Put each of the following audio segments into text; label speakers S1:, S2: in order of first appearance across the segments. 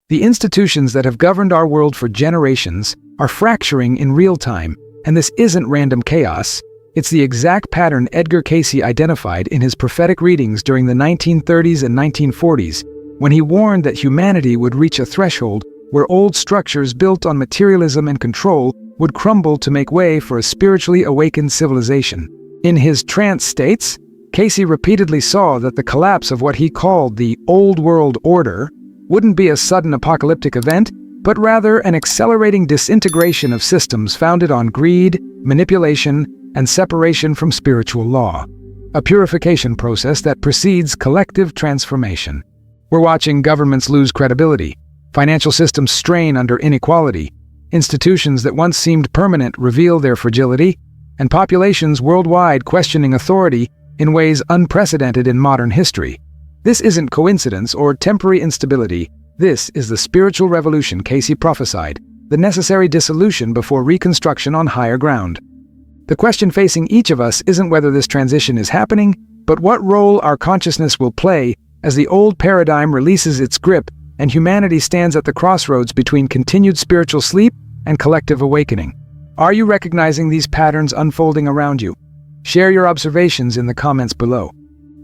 S1: The institutions that have governed our world for generations are fracturing in real time, and this isn't random chaos. It's the exact pattern Edgar Cayce identified in his prophetic readings during the 1930s and 1940s, when he warned that humanity would reach a threshold where old structures built on materialism and control would crumble to make way for a spiritually awakened civilization. In his trance states, Cayce repeatedly saw that the collapse of what he called the Old World Order wouldn't be a sudden apocalyptic event, but rather an accelerating disintegration of systems founded on greed, manipulation, and separation from spiritual law. A purification process that precedes collective transformation. We're watching governments lose credibility, financial systems strain under inequality, institutions that once seemed permanent reveal their fragility, and populations worldwide questioning authority in ways unprecedented in modern history. This isn't coincidence or temporary instability. This is the spiritual revolution Cayce prophesied, the necessary dissolution before reconstruction on higher ground. The question facing each of us isn't whether this transition is happening, but what role our consciousness will play as the old paradigm releases its grip and humanity stands at the crossroads between continued spiritual sleep and collective awakening. Are you recognizing these patterns unfolding around you? Share your observations in the comments below.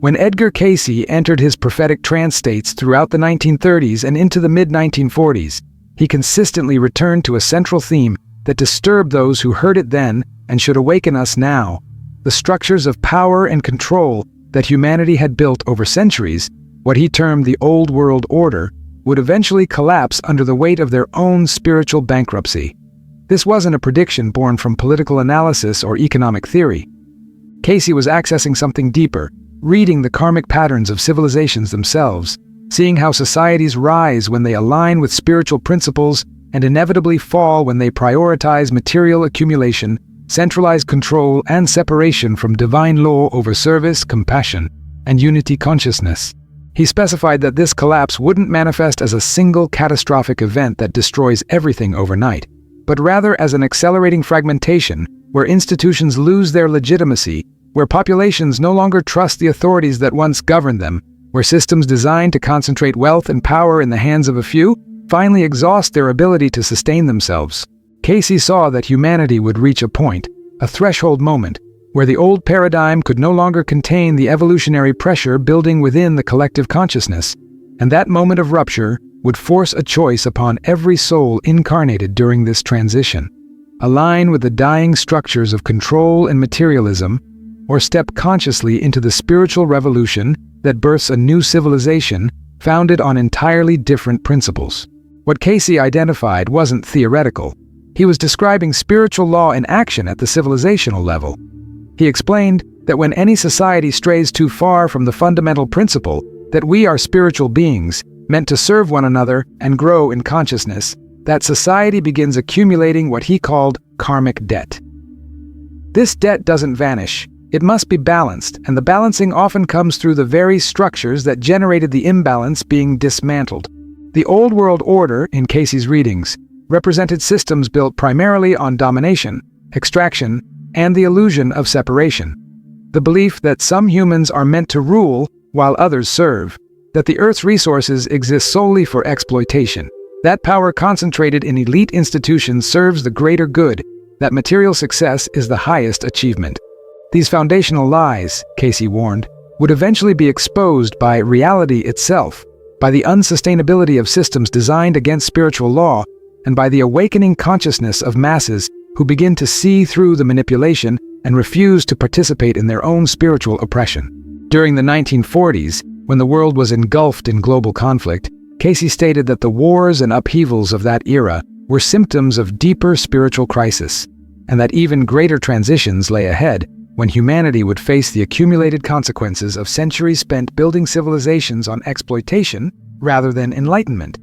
S1: When Edgar Cayce entered his prophetic trance states throughout the 1930s and into the mid-1940s, he consistently returned to a central theme that disturbed those who heard it then and should awaken us now. The structures of power and control that humanity had built over centuries, what he termed the Old World Order, would eventually collapse under the weight of their own spiritual bankruptcy. This wasn't a prediction born from political analysis or economic theory. Cayce was accessing something deeper, reading the karmic patterns of civilizations themselves, seeing how societies rise when they align with spiritual principles and inevitably fall when they prioritize material accumulation, centralized control, and separation from divine law over service, compassion, and unity consciousness. He specified that this collapse wouldn't manifest as a single catastrophic event that destroys everything overnight, but rather as an accelerating fragmentation where institutions lose their legitimacy, where populations no longer trust the authorities that once governed them, where systems designed to concentrate wealth and power in the hands of a few finally exhaust their ability to sustain themselves. Cayce saw that humanity would reach a point, a threshold moment, where the old paradigm could no longer contain the evolutionary pressure building within the collective consciousness, and that moment of rupture would force a choice upon every soul incarnated during this transition. Align with the dying structures of control and materialism, or step consciously into the spiritual revolution that births a new civilization founded on entirely different principles. What Cayce identified wasn't theoretical. He was describing spiritual law in action at the civilizational level. He explained that when any society strays too far from the fundamental principle that we are spiritual beings, meant to serve one another and grow in consciousness, that society begins accumulating what he called karmic debt. This debt doesn't vanish. It must be balanced, and the balancing often comes through the very structures that generated the imbalance being dismantled. The Old World Order, in Cayce's readings, represented systems built primarily on domination, extraction, and the illusion of separation. The belief that some humans are meant to rule while others serve, that the Earth's resources exist solely for exploitation, that power concentrated in elite institutions serves the greater good, that material success is the highest achievement. These foundational lies, Cayce warned, would eventually be exposed by reality itself, by the unsustainability of systems designed against spiritual law, and by the awakening consciousness of masses who begin to see through the manipulation and refuse to participate in their own spiritual oppression. During the 1940s, when the world was engulfed in global conflict, Cayce stated that the wars and upheavals of that era were symptoms of deeper spiritual crisis, and that even greater transitions lay ahead when humanity would face the accumulated consequences of centuries spent building civilizations on exploitation rather than enlightenment.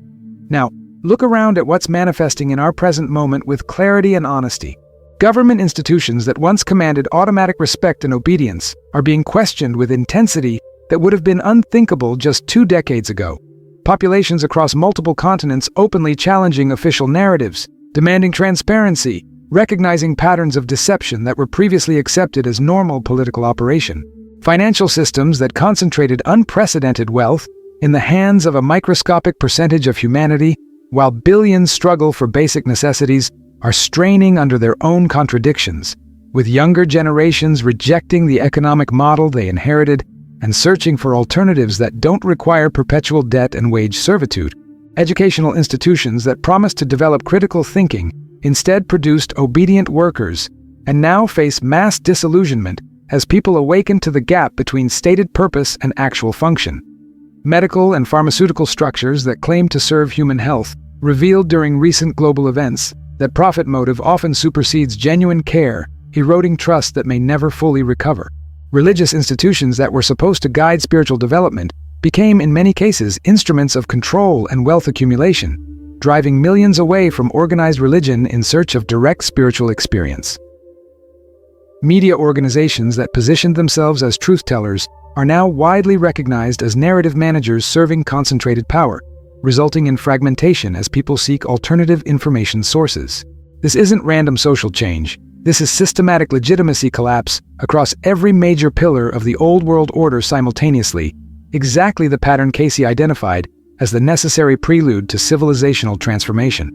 S1: Now, look around at what's manifesting in our present moment with clarity and honesty. Government institutions that once commanded automatic respect and obedience are being questioned with intensity that would have been unthinkable just 2 decades ago. Populations across multiple continents openly challenging official narratives, demanding transparency, recognizing patterns of deception that were previously accepted as normal political operation. Financial systems that concentrated unprecedented wealth in the hands of a microscopic percentage of humanity while billions struggle for basic necessities, are straining under their own contradictions, with younger generations rejecting the economic model they inherited and searching for alternatives that don't require perpetual debt and wage servitude. Educational institutions that promised to develop critical thinking instead produced obedient workers and now face mass disillusionment as people awaken to the gap between stated purpose and actual function. Medical and pharmaceutical structures that claim to serve human health revealed during recent global events that profit motive often supersedes genuine care, eroding trust that may never fully recover. Religious institutions that were supposed to guide spiritual development became, in many cases, instruments of control and wealth accumulation, driving millions away from organized religion in search of direct spiritual experience. Media organizations that positioned themselves as truth-tellers are now widely recognized as narrative managers serving concentrated power, resulting in fragmentation as people seek alternative information sources. This isn't random social change. This is systematic legitimacy collapse across every major pillar of the old world order simultaneously, exactly the pattern Cayce identified as the necessary prelude to civilizational transformation.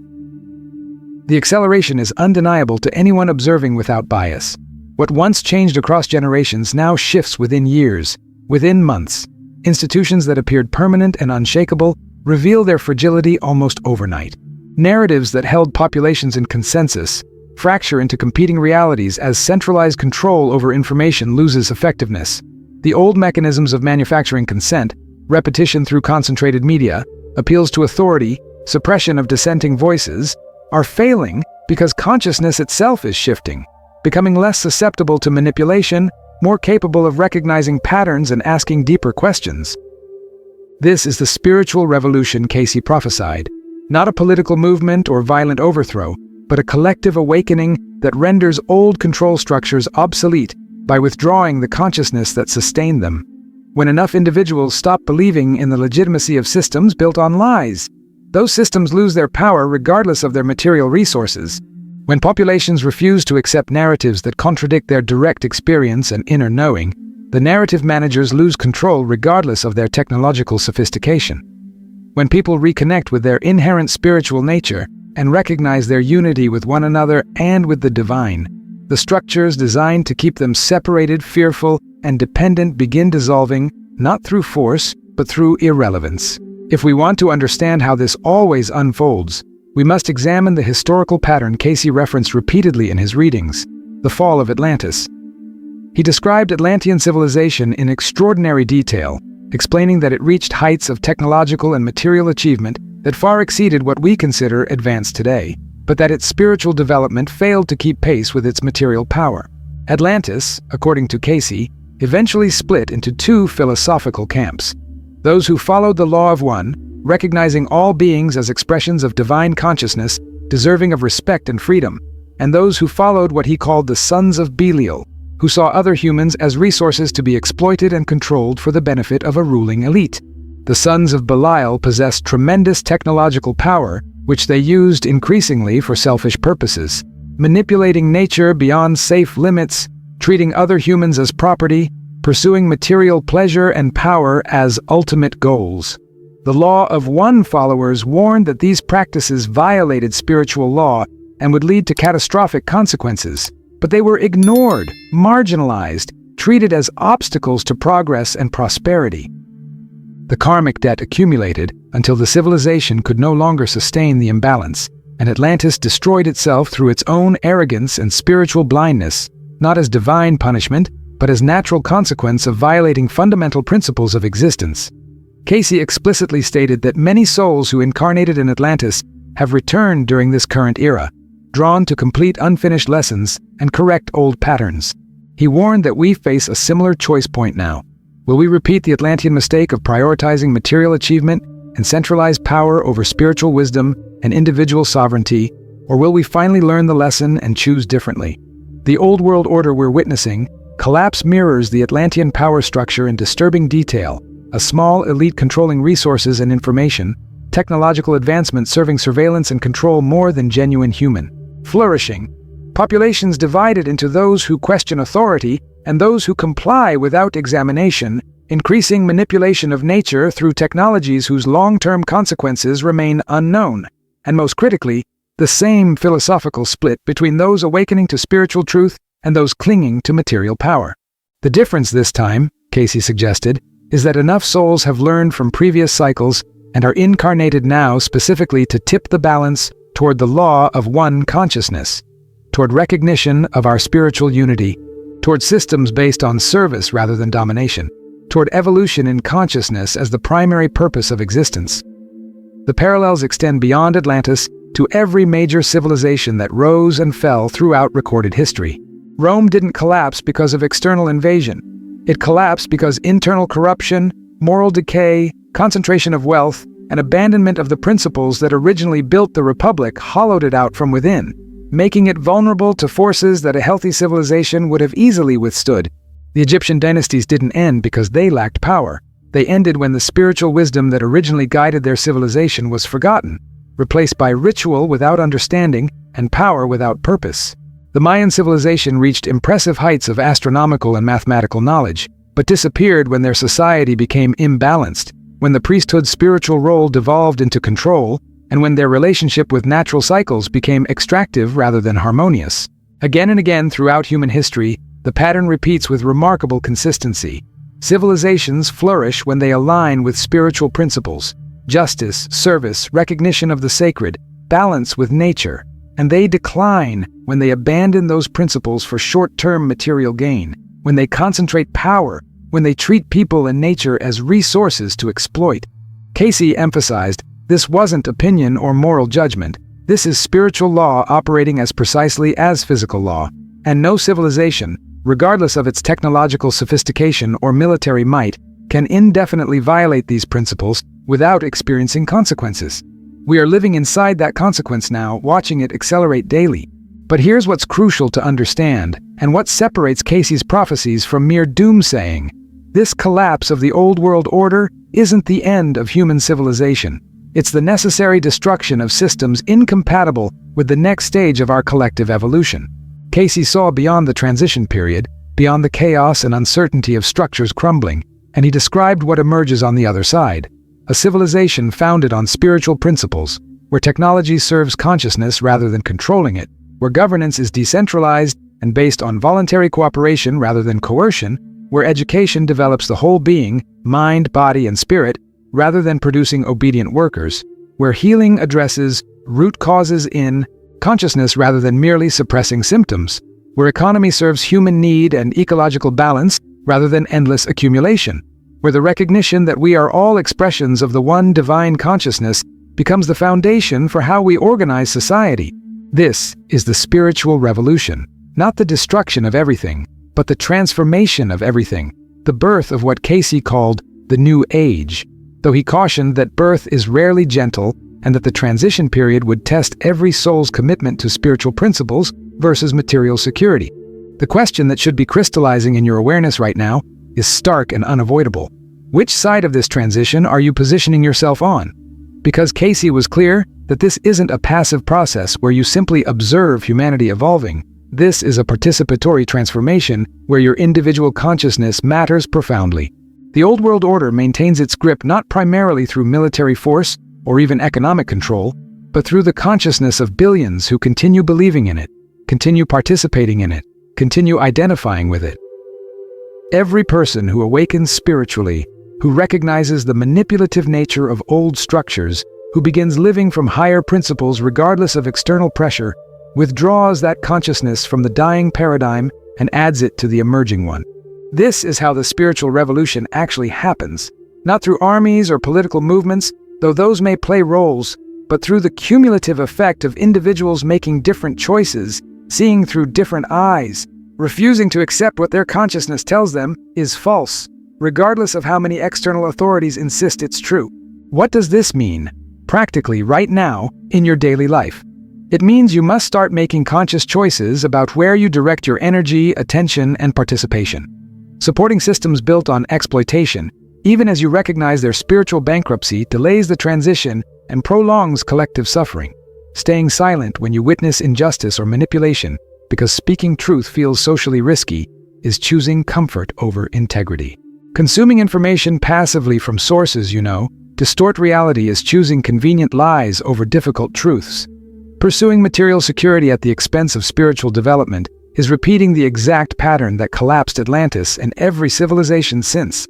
S1: The acceleration is undeniable to anyone observing without bias. What once changed across generations now shifts within years, within months. Institutions that appeared permanent and unshakable reveal their fragility almost overnight. Narratives that held populations in consensus fracture into competing realities as centralized control over information loses effectiveness. The old mechanisms of manufacturing consent, repetition through concentrated media, appeals to authority, suppression of dissenting voices, are failing because consciousness itself is shifting, becoming less susceptible to manipulation, more capable of recognizing patterns and asking deeper questions. This is the spiritual revolution Cayce prophesied, not a political movement or violent overthrow, but a collective awakening that renders old control structures obsolete by withdrawing the consciousness that sustained them. When enough individuals stop believing in the legitimacy of systems built on lies, those systems lose their power regardless of their material resources. When populations refuse to accept narratives that contradict their direct experience and inner knowing, the narrative managers lose control regardless of their technological sophistication. When people reconnect with their inherent spiritual nature and recognize their unity with one another and with the divine, the structures designed to keep them separated, fearful, and dependent begin dissolving, not through force, but through irrelevance. If we want to understand how this always unfolds, we must examine the historical pattern Cayce referenced repeatedly in his readings, the fall of Atlantis. He described Atlantean civilization in extraordinary detail, explaining that it reached heights of technological and material achievement that far exceeded what we consider advanced today, but that its spiritual development failed to keep pace with its material power. Atlantis, according to Cayce, eventually split into two philosophical camps: those who followed the law of one, recognizing all beings as expressions of divine consciousness, deserving of respect and freedom, and those who followed what he called the sons of Belial, who saw other humans as resources to be exploited and controlled for the benefit of a ruling elite. The sons of Belial possessed tremendous technological power, which they used increasingly for selfish purposes, manipulating nature beyond safe limits, treating other humans as property, pursuing material pleasure and power as ultimate goals. The law of one followers warned that these practices violated spiritual law and would lead to catastrophic consequences, but they were ignored, marginalized, treated as obstacles to progress and prosperity. The karmic debt accumulated until the civilization could no longer sustain the imbalance, and Atlantis destroyed itself through its own arrogance and spiritual blindness, not as divine punishment, but as natural consequence of violating fundamental principles of existence. Cayce explicitly stated that many souls who incarnated in Atlantis have returned during this current era, drawn to complete unfinished lessons and correct old patterns. He warned that we face a similar choice point now. Will we repeat the Atlantean mistake of prioritizing material achievement and centralized power over spiritual wisdom and individual sovereignty, or will we finally learn the lesson and choose differently? The old world order we're witnessing, collapse mirrors the Atlantean power structure in disturbing detail: a small elite controlling resources and information, technological advancement serving surveillance and control more than genuine human flourishing, populations divided into those who question authority and those who comply without examination, increasing manipulation of nature through technologies whose long-term consequences remain unknown. and most critically, the same philosophical split between those awakening to spiritual truth and those clinging to material power. The difference this time, Cayce suggested, is that enough souls have learned from previous cycles and are incarnated now specifically to tip the balance toward the law of one consciousness, toward recognition of our spiritual unity, toward systems based on service rather than domination, toward evolution in consciousness as the primary purpose of existence. The parallels extend beyond Atlantis to every major civilization that rose and fell throughout recorded history. Rome didn't collapse because of external invasion. It collapsed because internal corruption, moral decay, concentration of wealth, and abandonment of the principles that originally built the Republic hollowed it out from within, making it vulnerable to forces that a healthy civilization would have easily withstood. The Egyptian dynasties didn't end because they lacked power. They ended when the spiritual wisdom that originally guided their civilization was forgotten, replaced by ritual without understanding and power without purpose. The Mayan civilization reached impressive heights of astronomical and mathematical knowledge, but disappeared when their society became imbalanced, when the priesthood's spiritual role devolved into control, and when their relationship with natural cycles became extractive rather than harmonious. Again and again throughout human history, the pattern repeats with remarkable consistency. Civilizations flourish when they align with spiritual principles, justice, service, recognition of the sacred, balance with nature, and they decline when they abandon those principles for short-term material gain, when they concentrate power, when they treat people and nature as resources to exploit. Cayce emphasized, this wasn't opinion or moral judgment. This is spiritual law operating as precisely as physical law, and no civilization, regardless of its technological sophistication or military might, can indefinitely violate these principles without experiencing consequences. We are living inside that consequence now, watching it accelerate daily. But here's what's crucial to understand, and what separates Cayce's prophecies from mere doomsaying. This collapse of the old world order isn't the end of human civilization. It's the necessary destruction of systems incompatible with the next stage of our collective evolution. Cayce saw beyond the transition period, beyond the chaos and uncertainty of structures crumbling, and he described what emerges on the other side. A civilization founded on spiritual principles, where technology serves consciousness rather than controlling it, where governance is decentralized and based on voluntary cooperation rather than coercion, where education develops the whole being, mind, body, and spirit, rather than producing obedient workers, where healing addresses root causes in consciousness rather than merely suppressing symptoms, where economy serves human need and ecological balance rather than endless accumulation, where the recognition that we are all expressions of the one divine consciousness becomes the foundation for how we organize society. This is the spiritual revolution, not the destruction of everything, but the transformation of everything, the birth of what Cayce called the New Age, though he cautioned that birth is rarely gentle and that the transition period would test every soul's commitment to spiritual principles versus material security. The question that should be crystallizing in your awareness right now is stark and unavoidable. Which side of this transition are you positioning yourself on? Because Cayce was clear that this isn't a passive process where you simply observe humanity evolving. This is a participatory transformation where your individual consciousness matters profoundly. The old world order maintains its grip not primarily through military force or even economic control, but through the consciousness of billions who continue believing in it, continue participating in it, continue identifying with it. Every person who awakens spiritually, who recognizes the manipulative nature of old structures, who begins living from higher principles regardless of external pressure, withdraws that consciousness from the dying paradigm and adds it to the emerging one. This is how the spiritual revolution actually happens, not through armies or political movements, though those may play roles, but through the cumulative effect of individuals making different choices, seeing through different eyes, refusing to accept what their consciousness tells them is false, regardless of how many external authorities insist it's true. What does this mean, practically right now, in your daily life? It means you must start making conscious choices about where you direct your energy, attention, and participation. Supporting systems built on exploitation, even as you recognize their spiritual bankruptcy, delays the transition and prolongs collective suffering. Staying silent when you witness injustice or manipulation, because speaking truth feels socially risky, is choosing comfort over integrity. Consuming information passively from sources you know, distort reality is choosing convenient lies over difficult truths. Pursuing material security at the expense of spiritual development is repeating the exact pattern that collapsed Atlantis and every civilization since.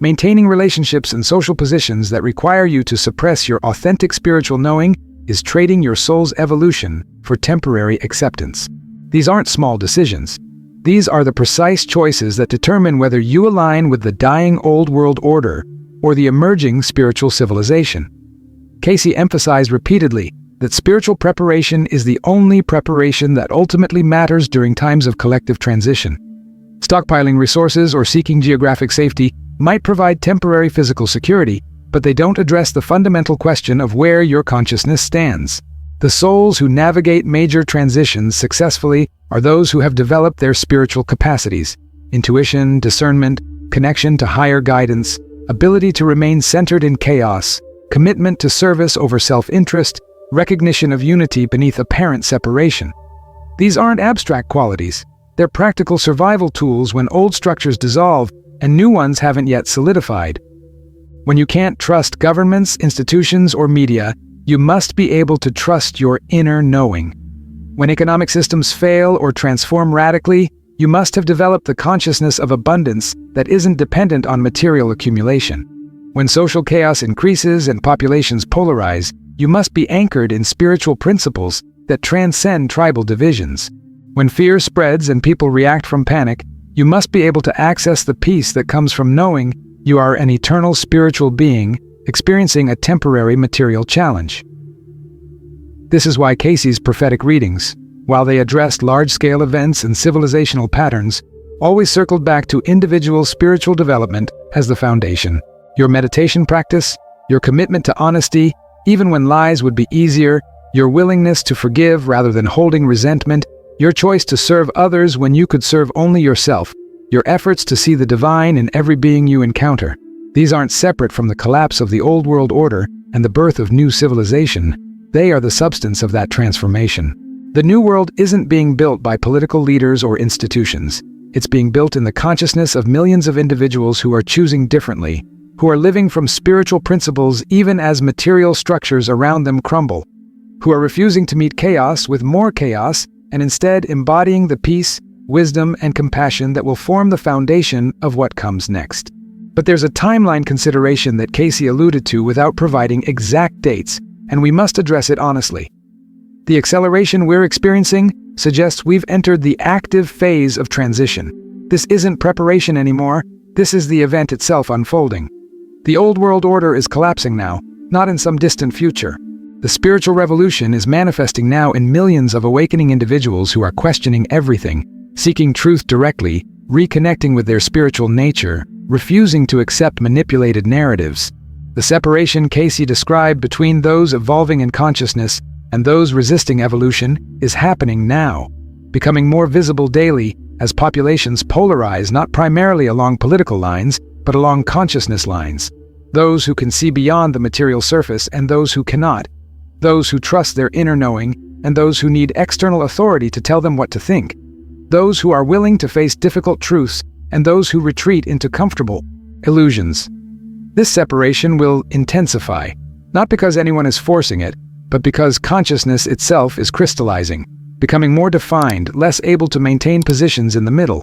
S1: Maintaining relationships and social positions that require you to suppress your authentic spiritual knowing is trading your soul's evolution for temporary acceptance. These aren't small decisions. These are the precise choices that determine whether you align with the dying old world order or the emerging spiritual civilization. Cayce emphasized repeatedly that spiritual preparation is the only preparation that ultimately matters during times of collective transition. Stockpiling resources or seeking geographic safety might provide temporary physical security, but they don't address the fundamental question of where your consciousness stands. The souls who navigate major transitions successfully are those who have developed their spiritual capacities: intuition, discernment, connection to higher guidance, ability to remain centered in chaos, commitment to service over self-interest, recognition of unity beneath apparent separation. These aren't abstract qualities. They're practical survival tools when old structures dissolve and new ones haven't yet solidified. When you can't trust governments, institutions, or media, you must be able to trust your inner knowing. When economic systems fail or transform radically, you must have developed the consciousness of abundance that isn't dependent on material accumulation. When social chaos increases and populations polarize, you must be anchored in spiritual principles that transcend tribal divisions. When fear spreads and people react from panic, you must be able to access the peace that comes from knowing you are an eternal spiritual being experiencing a temporary material challenge. This is why Cayce's prophetic readings, while they addressed large-scale events and civilizational patterns, always circled back to individual spiritual development as the foundation. Your meditation practice, your commitment to honesty, even when lies would be easier, your willingness to forgive rather than holding resentment, your choice to serve others when you could serve only yourself, your efforts to see the divine in every being you encounter. These aren't separate from the collapse of the old world order and the birth of new civilization. They are the substance of that transformation. The new world isn't being built by political leaders or institutions. It's being built in the consciousness of millions of individuals who are choosing differently, who are living from spiritual principles even as material structures around them crumble, who are refusing to meet chaos with more chaos and instead embodying the peace, wisdom, and compassion that will form the foundation of what comes next. But there's a timeline consideration that Cayce alluded to without providing exact dates, and we must address it honestly. The acceleration we're experiencing suggests we've entered the active phase of transition. This isn't preparation anymore, this is the event itself unfolding. The old world order is collapsing now, not in some distant future. The spiritual revolution is manifesting now in millions of awakening individuals who are questioning everything, seeking truth directly, reconnecting with their spiritual nature, refusing to accept manipulated narratives. The separation Cayce described between those evolving in consciousness and those resisting evolution is happening now, becoming more visible daily as populations polarize not primarily along political lines, but along consciousness lines. Those who can see beyond the material surface and those who cannot. Those who trust their inner knowing and those who need external authority to tell them what to think. Those who are willing to face difficult truths and those who retreat into comfortable illusions. This separation will intensify, not because anyone is forcing it, but because consciousness itself is crystallizing, becoming more defined, less able to maintain positions in the middle.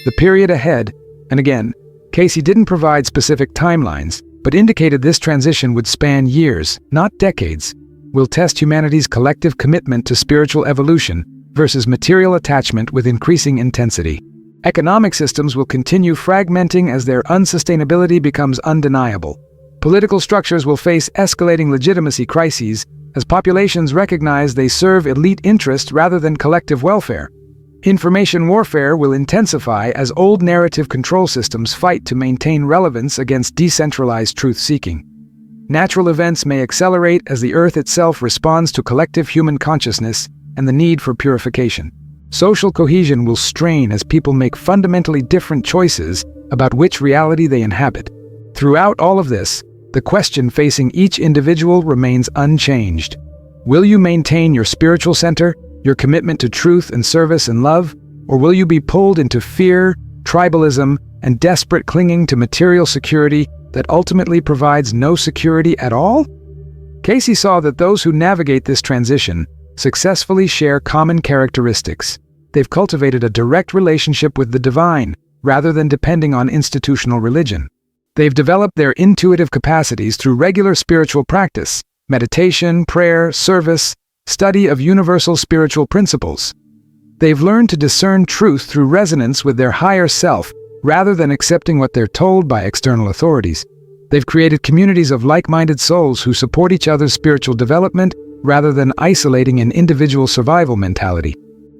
S1: The period ahead, and again, Cayce didn't provide specific timelines, but indicated this transition would span years, not decades, will test humanity's collective commitment to spiritual evolution versus material attachment with increasing intensity. Economic systems will continue fragmenting as their unsustainability becomes undeniable. Political structures will face escalating legitimacy crises as populations recognize they serve elite interests rather than collective welfare. Information warfare will intensify as old narrative control systems fight to maintain relevance against decentralized truth-seeking. Natural events may accelerate as the Earth itself responds to collective human consciousness and the need for purification. Social cohesion will strain as people make fundamentally different choices about which reality they inhabit. Throughout all of this, the question facing each individual remains unchanged. Will you maintain your spiritual center, your commitment to truth and service and love, or will you be pulled into fear, tribalism, and desperate clinging to material security that ultimately provides no security at all? Cayce saw that those who navigate this transition successfully share common characteristics. They've cultivated a direct relationship with the divine, rather than depending on institutional religion. They've developed their intuitive capacities through regular spiritual practice, meditation, prayer, service, study of universal spiritual principles. They've learned to discern truth through resonance with their higher self, rather than accepting what they're told by external authorities. They've created communities of like-minded souls who support each other's spiritual development, rather than isolating an individual survival mentality.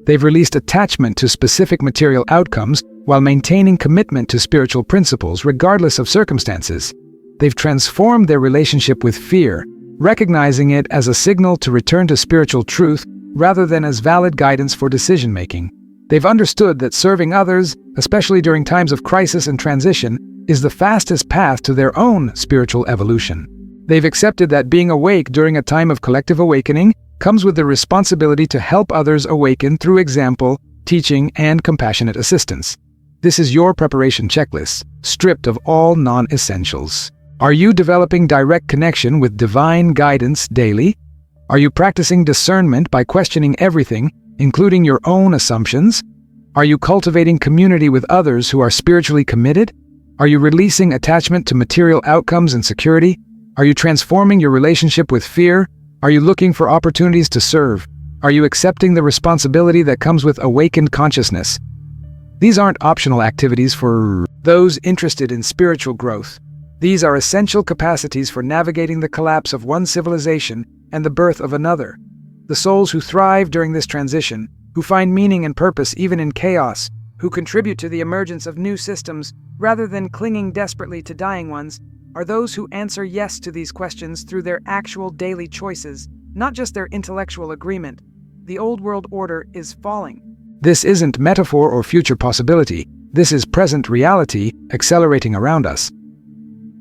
S1: They've released attachment to specific material outcomes while maintaining commitment to spiritual principles regardless of circumstances. They've transformed their relationship with fear, recognizing it as a signal to return to spiritual truth rather than as valid guidance for decision-making. They've understood that serving others, especially during times of crisis and transition, is the fastest path to their own spiritual evolution. They've accepted that being awake during a time of collective awakening comes with the responsibility to help others awaken through example, teaching, and compassionate assistance. This is your preparation checklist, stripped of all non-essentials. Are you developing direct connection with divine guidance daily? Are you practicing discernment by questioning everything, including your own assumptions? Are you cultivating community with others who are spiritually committed? Are you releasing attachment to material outcomes and security? Are you transforming your relationship with fear? Are you looking for opportunities to serve? Are you accepting the responsibility that comes with awakened consciousness? These aren't optional activities for those interested in spiritual growth. These are essential capacities for navigating the collapse of one civilization and the birth of another. The souls who thrive during this transition, who find meaning and purpose even in chaos, who contribute to the emergence of new systems rather than clinging desperately to dying ones, are those who answer yes to these questions through their actual daily choices, not just their intellectual agreement. The old world order is falling. This isn't metaphor or future possibility. This is present reality accelerating around us.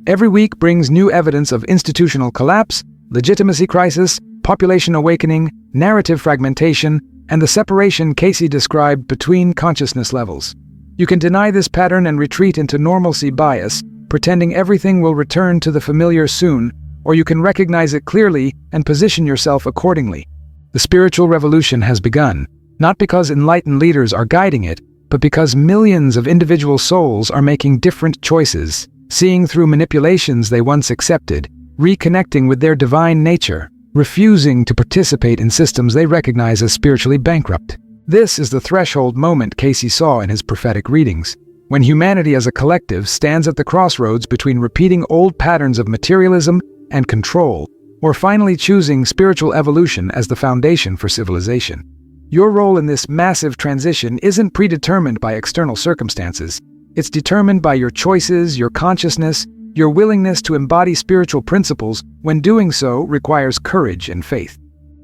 S1: Every week brings new evidence of institutional collapse, legitimacy crisis, population awakening, narrative fragmentation, and the separation Cayce described between consciousness levels. You can deny this pattern and retreat into normalcy bias, pretending everything will return to the familiar soon, or you can recognize it clearly and position yourself accordingly. The spiritual revolution has begun, not because enlightened leaders are guiding it, but because millions of individual souls are making different choices, seeing through manipulations they once accepted, reconnecting with their divine nature, refusing to participate in systems they recognize as spiritually bankrupt. This is the threshold moment Cayce saw in his prophetic readings, when humanity as a collective stands at the crossroads between repeating old patterns of materialism and control, or finally choosing spiritual evolution as the foundation for civilization. Your role in this massive transition isn't predetermined by external circumstances. It's determined by your choices, your consciousness, your willingness to embody spiritual principles when doing so requires courage and faith.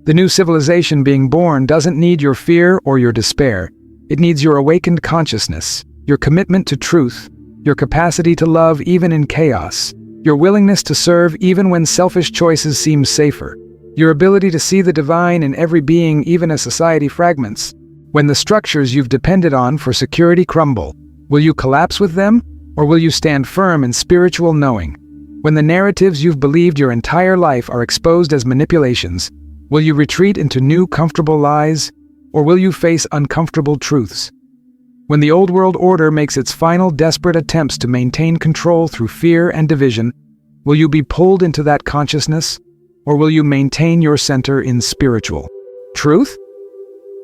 S1: The new civilization being born doesn't need your fear or your despair. It needs your awakened consciousness, your commitment to truth, your capacity to love even in chaos, your willingness to serve even when selfish choices seem safer, your ability to see the divine in every being even as society fragments. When the structures you've depended on for security crumble, will you collapse with them, or will you stand firm in spiritual knowing? When the narratives you've believed your entire life are exposed as manipulations, will you retreat into new comfortable lies, or will you face uncomfortable truths? When the old world order makes its final desperate attempts to maintain control through fear and division, will you be pulled into that consciousness, or will you maintain your center in spiritual truth?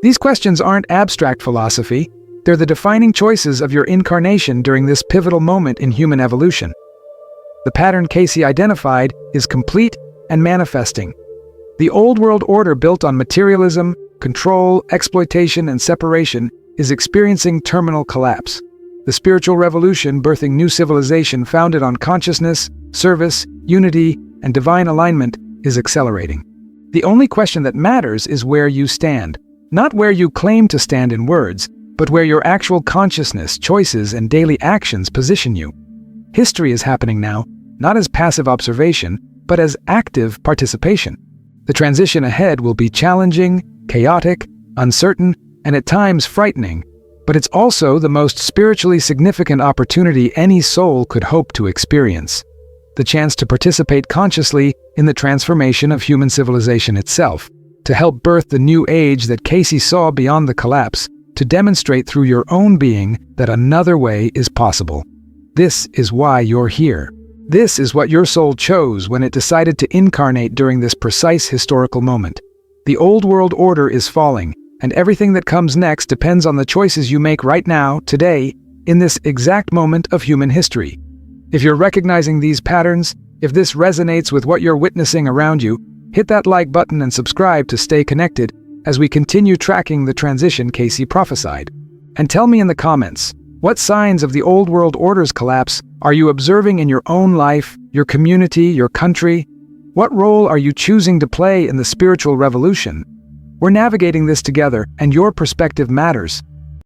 S1: These questions aren't abstract philosophy. They're the defining choices of your incarnation during this pivotal moment in human evolution. The pattern Cayce identified is complete and manifesting. The old world order built on materialism, control, exploitation, and separation is experiencing terminal collapse. The spiritual revolution birthing new civilization founded on consciousness, service, unity, and divine alignment is accelerating. The only question that matters is where you stand, not where you claim to stand in words, but where your actual consciousness, choices, and daily actions position you. History is happening now, not as passive observation, but as active participation. The transition ahead will be challenging, chaotic, uncertain, and at times frightening, but it's also the most spiritually significant opportunity any soul could hope to experience. the chance to participate consciously in the transformation of human civilization itself, to help birth the new age that Cayce saw beyond the collapse, to demonstrate through your own being that another way is possible. This is why you're here. This is what your soul chose when it decided to incarnate during this precise historical moment. The old world order is falling, and everything that comes next depends on the choices you make right now, today, in this exact moment of human history. If you're recognizing these patterns, if this resonates with what you're witnessing around you, hit that like button and subscribe to stay connected as we continue tracking the transition Cayce prophesied. And tell me in the comments, what signs of the old world order's collapse are you observing in your own life, your community, your country? What role are you choosing to play in the spiritual revolution? We're navigating this together, and your perspective matters.